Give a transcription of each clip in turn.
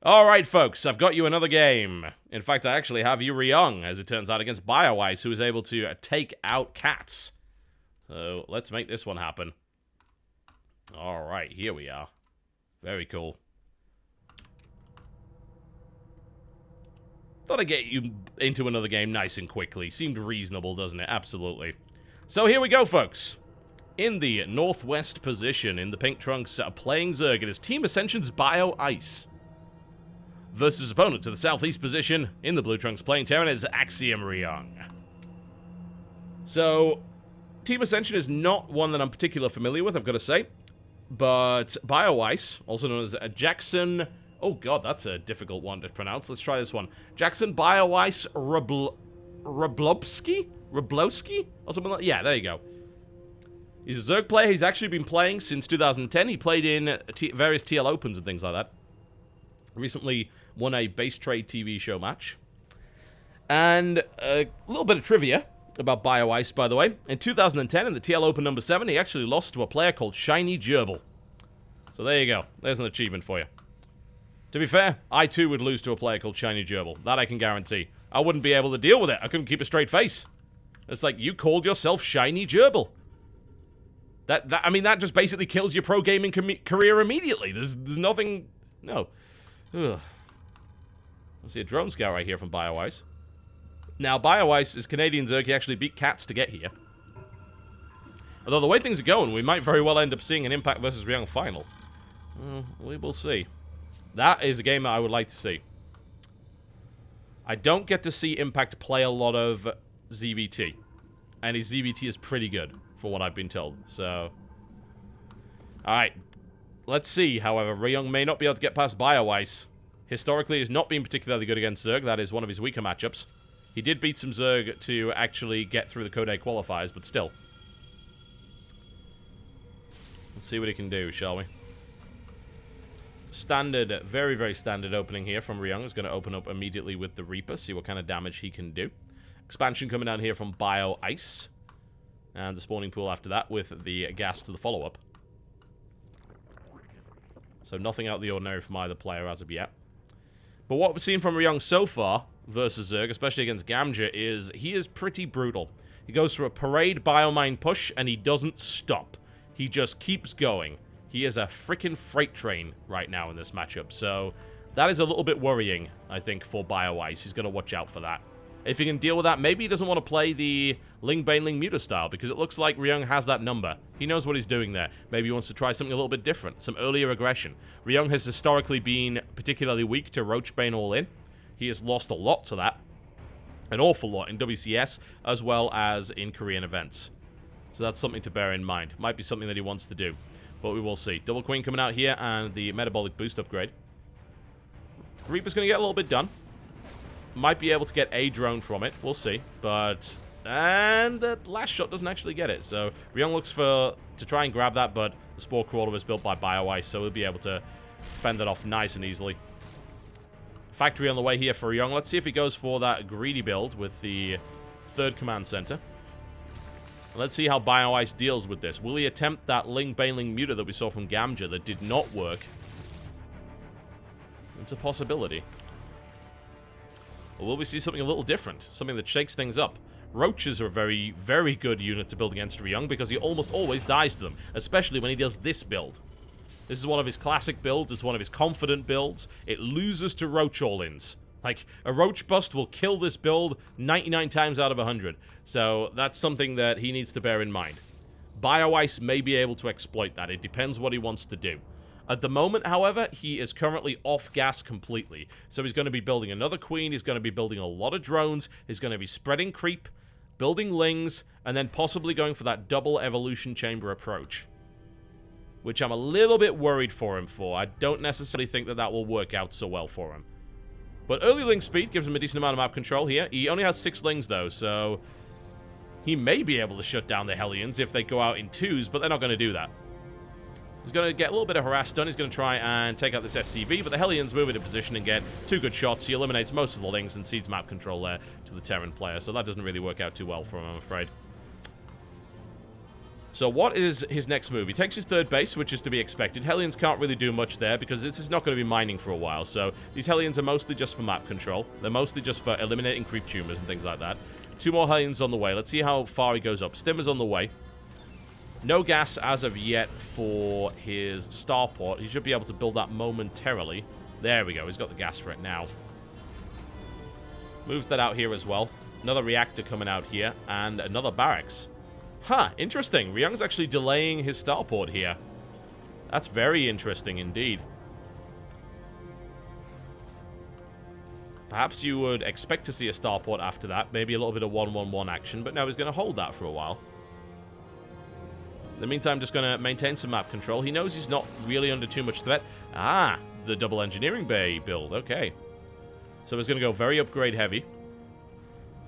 Alright, folks, I've got you another game. In fact, I actually have Ax.Ryung, as it turns out, against BioIce, who is able to take out cats. So, let's make this one happen. Alright, here we are. Very cool. Thought I'd get you into another game nice and quickly. Seemed reasonable, doesn't it? Absolutely. So here we go, folks. In the northwest position, in the pink trunks, playing Zerg, it is Team Ascension's BioIce. Versus opponent to the southeast position, in the blue trunks, playing Terran, it is Ax.Ryung. So, Team Ascension is not one that I'm particularly familiar with, I've got to say. But BioIce, also known as Jackson... Oh god, that's a difficult one to pronounce. Let's try this one. Ax.Bioice Rablowski? Or something like that? Yeah, there you go. He's a Zerg player. He's actually been playing since 2010. He played in various TL Opens and things like that. Recently won a base trade TV show match. And a little bit of trivia about BioIce, by the way. In 2010, in the TL Open number 7, he actually lost to a player called Shiny Gerbil. So there you go. There's an achievement for you. To be fair, I too would lose to a player called Shiny Gerbil. That I can guarantee. I wouldn't be able to deal with it. I couldn't keep a straight face. It's like, you called yourself Shiny Gerbil. I mean, that just basically kills your pro gaming career immediately. There's nothing... No. Ugh. I see a drone scout right here from BioIce. Now, BioIce is Canadian Zerg. He actually beat cats to get here. Although the way things are going, we might very well end up seeing an Impact versus Ryung final. We will see. That is a game that I would like to see. I don't get to see Impact play a lot of ZVT. And his ZVT is pretty good, for what I've been told. So, alright. Let's see, however. Ryung may not be able to get past BioIce. Historically, he's not been particularly good against Zerg. That is one of his weaker matchups. He did beat some Zerg to actually get through the Code A qualifiers, but still. Let's see what he can do, shall we? Standard, very, very standard opening here from Ryung. Is going to open up immediately with the Reaper, see what kind of damage he can do. Expansion coming down here from BioIce. And the spawning pool after that with the gas to the follow-up. So nothing out of the ordinary from either player as of yet. But what we've seen from Ryung so far versus Zerg, especially against Gamja, is he is pretty brutal. He goes for a parade biomine push and he doesn't stop. He just keeps going. He is a freaking freight train right now in this matchup. So that is a little bit worrying, I think, for BioIce. He's going to watch out for that. If he can deal with that, maybe he doesn't want to play the Ling Baneling Muta style, because it looks like Ryung has that number. He knows what he's doing there. Maybe he wants to try something a little bit different, some earlier aggression. Ryung has historically been particularly weak to Roachbane all-in. He has lost a lot to that. An awful lot in WCS, as well as in Korean events. So that's something to bear in mind. Might be something that he wants to do, but we will see. Double Queen coming out here, and the Metabolic Boost upgrade. Reaper's going to get a little bit done. Might be able to get a drone from it. We'll see. But... And the last shot doesn't actually get it. So Ryung looks to try and grab that, but the Spore Crawler was built by BioIce, so he'll be able to fend that off nice and easily. Factory on the way here for Ryung. Let's see if he goes for that greedy build with the third command center. Let's see how BioIce deals with this. Will he attempt that Ling Baneling Muta that we saw from Gamja that did not work? It's a possibility. Or will we see something a little different? Something that shakes things up? Roaches are a very, very good unit to build against Ryung because he almost always dies to them, especially when he does this build. This is one of his classic builds. It's one of his confident builds. It loses to Roach all-ins. Like, a Roach bust will kill this build 99 times out of 100. So that's something that he needs to bear in mind. BioIce may be able to exploit that. It depends what he wants to do. At the moment, however, he is currently off gas completely. So he's going to be building another queen, he's going to be building a lot of drones, he's going to be spreading creep, building lings, and then possibly going for that double evolution chamber approach. Which I'm a little bit worried for him for. I don't necessarily think that that will work out so well for him. But early ling speed gives him a decent amount of map control here. He only has 6 lings though, so he may be able to shut down the Hellions if they go out in 2s, but they're not going to do that. He's going to get a little bit of harass done. He's going to try and take out this SCV, but the Hellions move into position and get 2 good shots. He eliminates most of the lings and cedes map control there to the Terran player, so that doesn't really work out too well for him, I'm afraid. So what is his next move? He takes his third base, which is to be expected. Hellions can't really do much there because this is not going to be mining for a while. So these Hellions are mostly just for map control. They're mostly just for eliminating creep tumors and things like that. 2 more Hellions on the way. Let's see how far he goes up. Stimmer's on the way. No gas as of yet for his starport. He should be able to build that momentarily. There we go. He's got the gas for it now. Moves that out here as well. Another reactor coming out here. And another barracks. Huh, interesting. Ryung's actually delaying his starport here. That's very interesting indeed. Perhaps you would expect to see a starport after that. Maybe a little bit of 1-1-1 action. But no, he's going to hold that for a while. In the meantime, just going to maintain some map control. He knows he's not really under too much threat. Ah, the double engineering bay build. Okay. So he's going to go very upgrade heavy.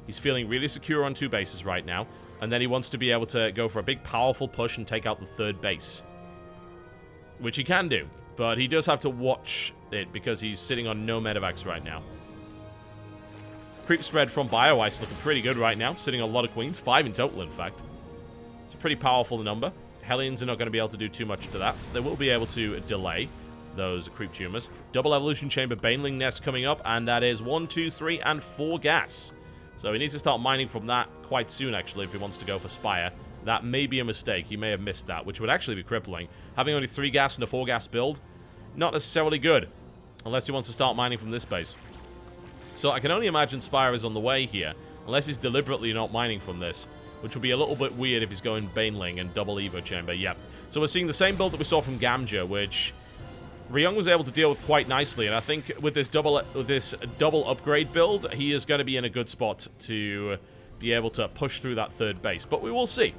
He's feeling really secure on 2 bases right now. And then he wants to be able to go for a big, powerful push and take out the 3rd base. Which he can do. But he does have to watch it because he's sitting on no medevacs right now. Creep spread from BioIce looking pretty good right now. Sitting on a lot of queens. 5 in total, in fact. It's a pretty powerful number. Hellions are not going to be able to do too much to that. They will be able to delay those creep tumors. Double evolution chamber baneling nest coming up. And that is 1, 2, 3, and 4 gas. So he needs to start mining from that quite soon, actually, if he wants to go for Spire. That may be a mistake. He may have missed that, which would actually be crippling. Having only 3 gas and a 4 gas build, not necessarily good. Unless he wants to start mining from this base. So I can only imagine Spire is on the way here. Unless he's deliberately not mining from this. Which would be a little bit weird if he's going Baneling and double Evo chamber. Yep. So we're seeing the same build that we saw from Gamja, which Ryung was able to deal with quite nicely, and I think with this double upgrade build, he is going to be in a good spot to be able to push through that 3rd base. But we will see.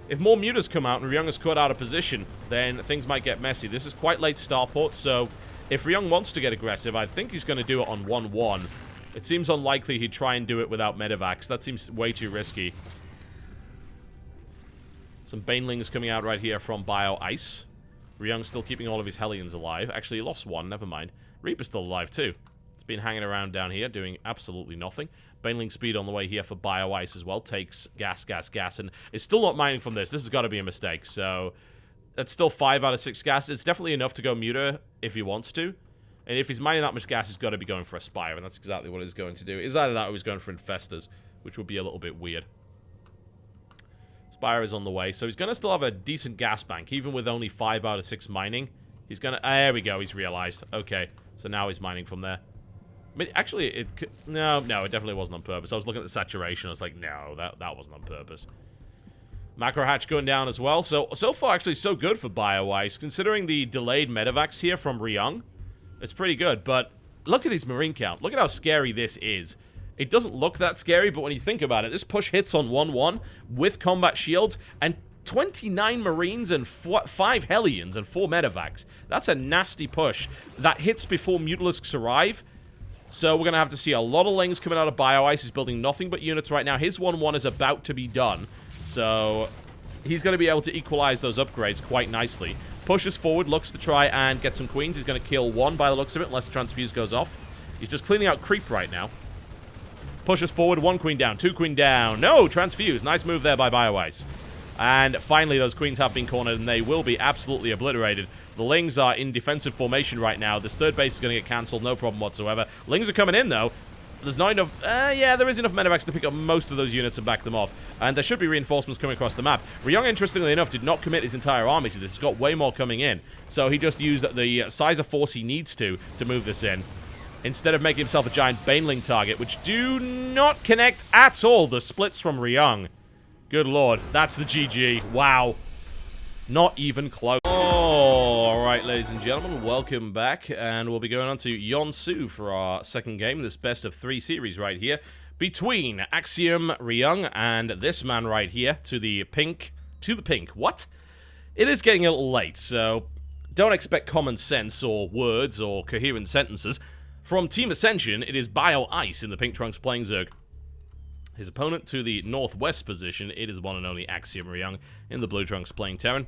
If more mutas come out and Ryung is caught out of position, then things might get messy. This is quite late starport, so if Ryung wants to get aggressive, I think he's going to do it on 1-1. It seems unlikely he'd try and do it without medevacs. That seems way too risky. Some Banelings coming out right here from BioIce. Ryung's still keeping all of his Hellions alive. Actually, he lost 1, never mind. Reaper's still alive, too. It's been hanging around down here, doing absolutely nothing. Baneling speed on the way here for BioIce as well. Takes gas, gas, gas, and is still not mining from this. This has got to be a mistake, so that's still 5 out of 6 gas. It's definitely enough to go muta if he wants to. And if he's mining that much gas, he's got to be going for a Spire, and that's exactly what he's going to do. It's either that or he's going for Infestors, which would be a little bit weird. Spire is on the way, so he's going to still have a decent gas bank, even with only 5 out of 6 mining. He's going to... there we go, he's realized. Okay, so now he's mining from there. I mean, actually, it could... No, it definitely wasn't on purpose. I was looking at the saturation, I was like, no, that wasn't on purpose. Macro hatch going down as well. So far, actually, so good for BioIce. Considering the delayed medevacs here from Ryung, it's pretty good, but look at his marine count. Look at how scary this is. It doesn't look that scary, but when you think about it, this push hits on 1-1 with combat shields and 29 Marines and 5 Hellions and 4 medevacs. That's a nasty push. That hits before Mutalisks arrive. So we're going to have to see a lot of Lings coming out of BioIce. He's building nothing but units right now. His 1-1 is about to be done. So he's going to be able to equalize those upgrades quite nicely. Pushes forward, looks to try and get some queens. He's going to kill 1 by the looks of it, unless the transfuse goes off. He's just cleaning out creep right now. Pushes forward, 1 queen down, 2 queen down. No, transfuse. Nice move there by BioIce. And finally, those queens have been cornered, and they will be absolutely obliterated. The Lings are in defensive formation right now. This 3rd base is going to get cancelled, no problem whatsoever. Lings are coming in, though. There's not enough... yeah, there is enough medevacs to pick up most of those units and back them off. And there should be reinforcements coming across the map. Ryung, interestingly enough, did not commit his entire army to this. He's got way more coming in. So he just used the size of force he needs to move this in, instead of making himself a giant Baneling target, which do not connect at all. The splits from Ryung. Good lord. That's the GG. Wow. Not even close. Alright, ladies and gentlemen, welcome back. And we'll be going on to Yonsu for our second game, this best of 3 series right here, between Ax.Ryung and this man right here, to the pink. What? It is getting a little late, so don't expect common sense or words or coherent sentences. From Team Ascension, it is BioIce in the pink trunks playing Zerg. His opponent to the northwest position, it is one and only Ax.Ryung in the blue trunks playing Terran.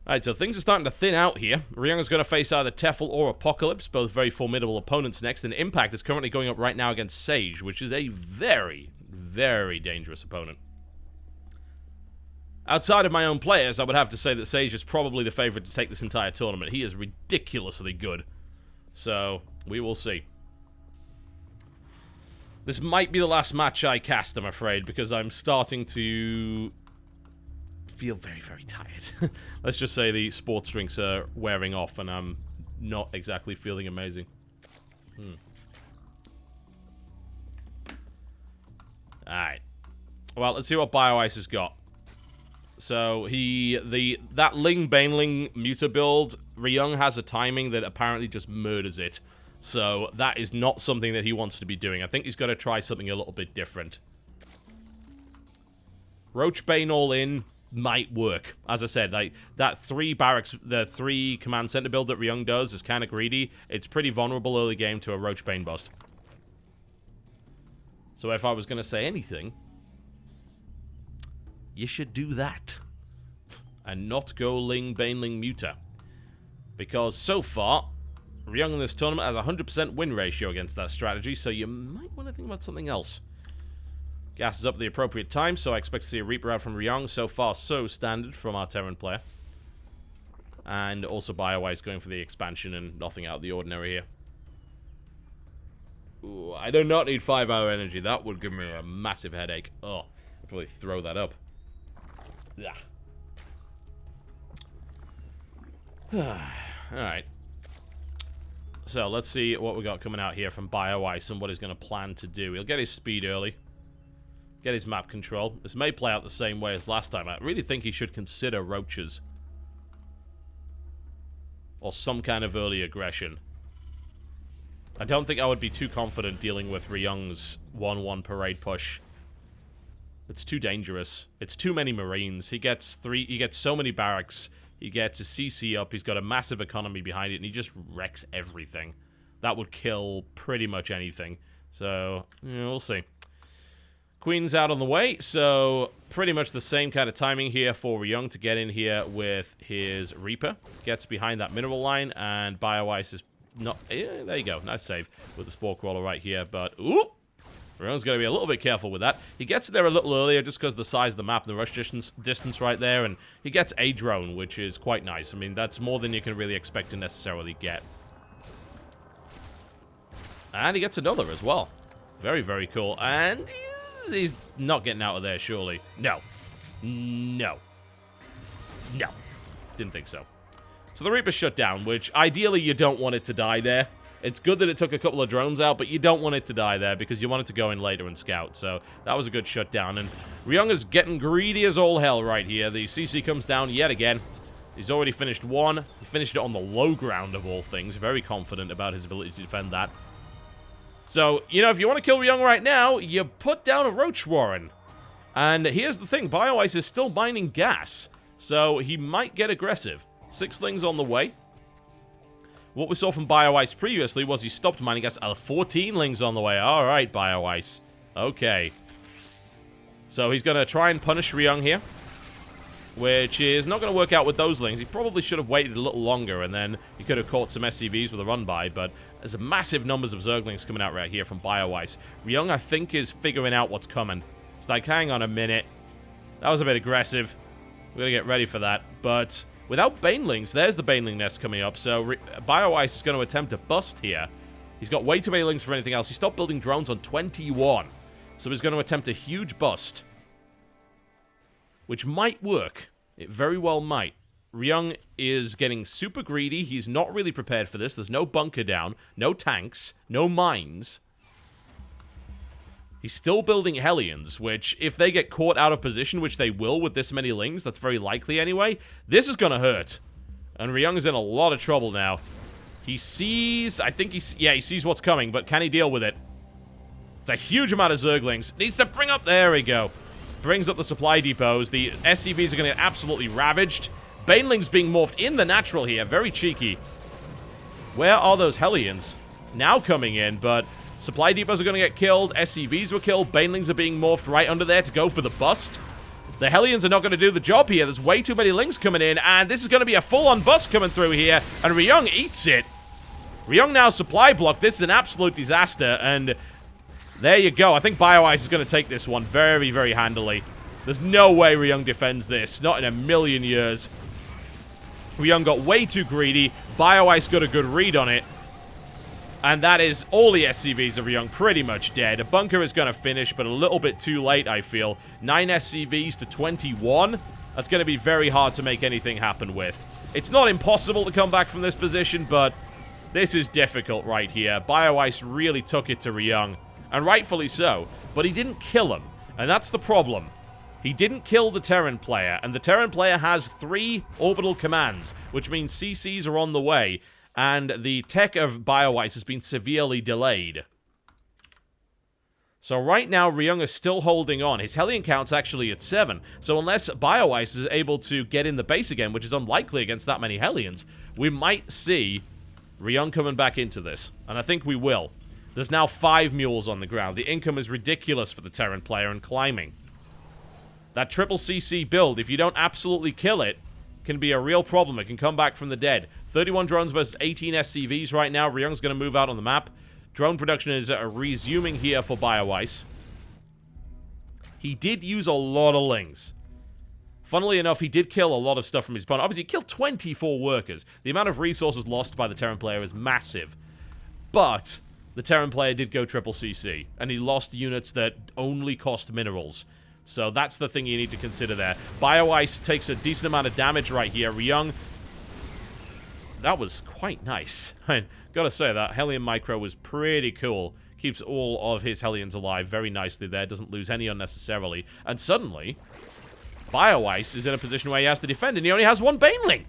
Alright, so things are starting to thin out here. Ryung is going to face either Tefl or Apocalypse, both very formidable opponents next, and Impact is currently going up right now against Sage, which is a very, very dangerous opponent. Outside of my own players, I would have to say that Sage is probably the favorite to take this entire tournament. He is ridiculously good. So, we will see. This might be the last match I cast, I'm afraid, because I'm starting to feel very, very tired. Let's just say the sports drinks are wearing off, and I'm not exactly feeling amazing. Alright. Well, let's see what BioIce has got. So, that Ling Baneling Muta build, Ryung has a timing that apparently just murders it. So, that is not something that he wants to be doing. I think he's got to try something a little bit different. Roachbane all in might work. As I said, like, that 3 barracks, the 3 command center build that Ryung does is kind of greedy. It's pretty vulnerable early game to a Roachbane bust. So, if I was going to say anything, you should do that. And not go Ling Baneling Muta. Because so far, Ryung in this tournament has a 100% win ratio against that strategy, so you might want to think about something else. Gas is up at the appropriate time, so I expect to see a Reaper out from Ryung. So far, so standard from our Terran player. And also BioIce going for the expansion and nothing out of the ordinary here. Ooh, I do not need 5-hour energy. That would give me a massive headache. Oh, I'd probably throw that up. Yeah. Alright. So, let's see what we got coming out here from BioIce and what he's going to plan to do. He'll get his speed early. Get his map control. This may play out the same way as last time. I really think he should consider roaches. Or some kind of early aggression. I don't think I would be too confident dealing with Ryung's 1-1 parade push. It's too dangerous. It's too many Marines. He gets so many barracks. He gets a CC up. He's got a massive economy behind it, and he just wrecks everything. That would kill pretty much anything. So, yeah, we'll see. Queen's out on the way, so pretty much the same kind of timing here for Ryung to get in here with his Reaper. Gets behind that mineral line, and BioIce is not... Yeah, there you go. Nice save with the Spore Crawler right here, but... Ooh! Ryung's going to be a little bit careful with that. He gets there a little earlier just because of the size of the map and the rush distance right there, and he gets a drone, which is quite nice. I mean, that's more than you can really expect to necessarily get. And he gets another as well. Very, very cool. And he's not getting out of there, surely. No. No. No. Didn't think so. So the Reaper's shut down, which ideally you don't want it to die there. It's good that it took a couple of drones out, but you don't want it to die there because you want it to go in later and scout. So that was a good shutdown. And Ryung is getting greedy as all hell right here. The CC comes down yet again. He's already finished one. He finished it on the low ground of all things. Very confident about his ability to defend that. So, you know, if you want to kill Ryung right now, you put down a Roach Warren. And here's the thing. BioIce is still mining gas. So he might get aggressive. 6 Lings on the way. What we saw from BioIce previously was he stopped mining gas. 14 Lings on the way. Alright, BioIce. Okay. So he's going to try and punish Ryung here. Which is not going to work out with those Lings. He probably should have waited a little longer, and then he could have caught some SCVs with a run-by, but there's massive numbers of Zerglings coming out right here from BioIce. Ryung, I think, is figuring out what's coming. It's like, hang on a minute. That was a bit aggressive. We're going to get ready for that, but... Without Banelings, there's the Baneling nest coming up, so BioIce is going to attempt to bust here. He's got way too many Lings for anything else. He stopped building drones on 21, so he's going to attempt a huge bust. Which might work. It very well might. Ryung is getting super greedy. He's not really prepared for this. There's no bunker down, no tanks, no mines. He's still building Hellions, which, if they get caught out of position, which they will with this many Lings, that's very likely anyway, this is gonna hurt. And Ryung's in a lot of trouble now. He sees... he sees what's coming, but can he deal with it? It's a huge amount of Zerglings. Needs to bring up... There we go. Brings up the supply depots. The SCVs are gonna get absolutely ravaged. Banelings being morphed in the natural here. Very cheeky. Where are those Hellions? Now coming in, but... Supply depots are going to get killed. SCVs were killed. Banelings are being morphed right under there to go for the bust. The Hellions are not going to do the job here. There's way too many Lings coming in, and this is going to be a full-on bust coming through here, and Ryung eats it. Ryung now supply blocked. This is an absolute disaster, and there you go. I think BioIce is going to take this one very, very handily. There's no way Ryung defends this. Not in a million years. Ryung got way too greedy. BioIce got a good read on it. And that is all the SCVs of Ryung pretty much dead. A bunker is going to finish, but a little bit too late, I feel. 9 SCVs to 21. That's going to be very hard to make anything happen with. It's not impossible to come back from this position, but this is difficult right here. BioIce really took it to Ryung, and rightfully so. But he didn't kill him, and that's the problem. He didn't kill the Terran player, and the Terran player has 3 orbital commands, which means CCs are on the way, and the tech of BioIce has been severely delayed. So right now, Ryung is still holding on. His Hellion count's actually at 7, so unless BioIce is able to get in the base again, which is unlikely against that many Hellions, we might see Ryung coming back into this, and I think we will. There's now 5 mules on the ground. The income is ridiculous for the Terran player and climbing. That triple CC build, if you don't absolutely kill it, can be a real problem. It can come back from the dead. 31 drones versus 18 SCVs right now. Ryung's going to move out on the map. Drone production is resuming here for BioIce. He did use a lot of lings. Funnily enough, he did kill a lot of stuff from his opponent. Obviously, he killed 24 workers. The amount of resources lost by the Terran player is massive. But the Terran player did go triple CC, and he lost units that only cost minerals. So that's the thing you need to consider there. BioIce takes a decent amount of damage right here. Ryung, that was quite nice. I gotta say, that Hellion Micro was pretty cool. Keeps all of his Hellions alive very nicely there. Doesn't lose any unnecessarily. And suddenly, BioIce is in a position where he has to defend, and he only has 1 Baneling.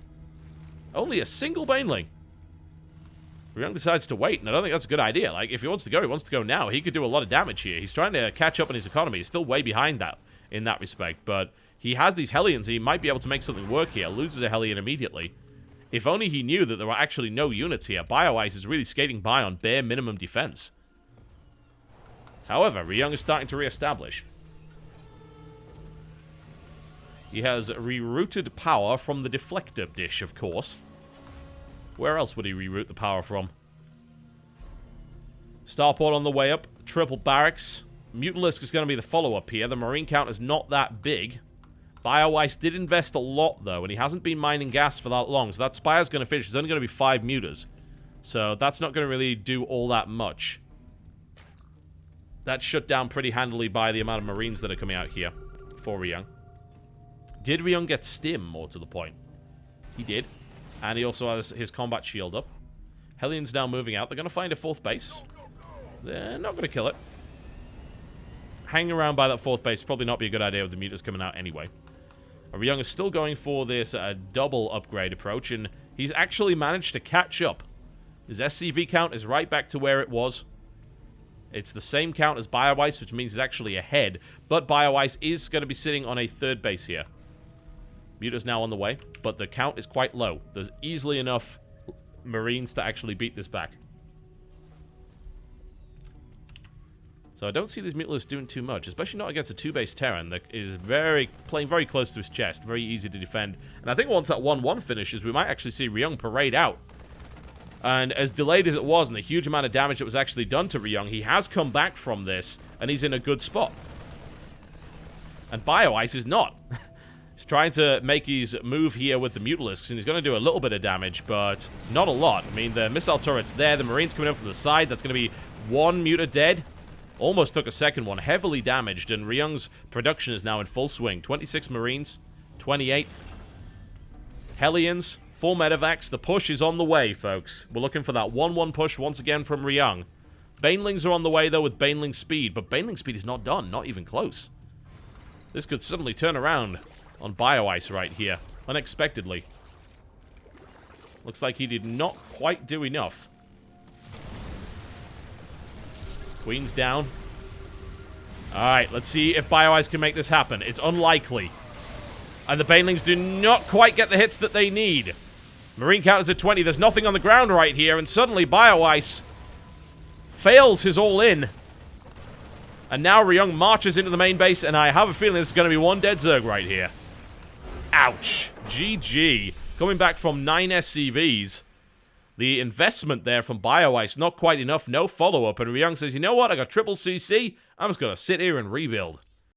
Only a single Baneling. Ryung decides to wait, and I don't think that's a good idea. Like, if he wants to go now. He could do a lot of damage here. He's trying to catch up on his economy. He's still way behind that in that respect, but he has these Hellions. He might be able to make something work here. Loses a Hellion immediately. If only he knew that there were actually no units here. BioIce is really skating by on bare minimum defense. However, Ryung is starting to reestablish. He has rerouted power from the deflector dish, of course. Where else would he reroute the power from? Starport on the way up. Triple barracks. Mutalisk is going to be the follow-up here. The marine count is not that big. BioIce did invest a lot, though, and he hasn't been mining gas for that long. So that Spire's going to finish. There's only going to be 5 mutas. So that's not going to really do all that much. That's shut down pretty handily by the amount of marines that are coming out here for Ryung. Did Ryung get stim, more to the point? He did. And he also has his combat shield up. Hellion's now moving out. They're going to find a 4th base. They're not going to kill it. Hanging around by that 4th base probably not be a good idea with the mutas coming out anyway. Ryung is still going for this double upgrade approach, and he's actually managed to catch up. His SCV count is right back to where it was. It's the same count as BioIce, which means he's actually ahead. But BioIce is going to be sitting on a 3rd base here. Muta's now on the way, but the count is quite low. There's easily enough marines to actually beat this back. So I don't see these Mutalisks doing too much, especially not against a 2-base Terran that is playing very close to his chest, very easy to defend. And I think once that 1-1 finishes, we might actually see Ryung parade out. And as delayed as it was, and the huge amount of damage that was actually done to Ryung, he has come back from this, and he's in a good spot. And BioIce is not. He's trying to make his move here with the Mutalisks, and he's going to do a little bit of damage, but not a lot. I mean, the missile turret's there, the Marines coming in from the side. That's going to be 1 Muta dead. Almost took a second one, heavily damaged, and Ryung's production is now in full swing. 26 Marines, 28 Hellions, 4 medevacs. The push is on the way, folks. We're looking for that 1-1 push once again from Ryung. Banelings are on the way, though, with Baneling speed, but Baneling speed is not done, not even close. This could suddenly turn around on BioIce right here, unexpectedly. Looks like he did not quite do enough. Queen's down. Alright, let's see if BioIce can make this happen. It's unlikely. And the Banelings do not quite get the hits that they need. Marine count is at 20. There's nothing on the ground right here, and suddenly BioIce fails his all-in. And now Ryung marches into the main base, and I have a feeling this is going to be 1 dead Zerg right here. Ouch. GG. Coming back from 9 SCVs. The investment there from BioIce, not quite enough, no follow-up. And Ryung says, you know what, I got triple CC, I'm just going to sit here and rebuild.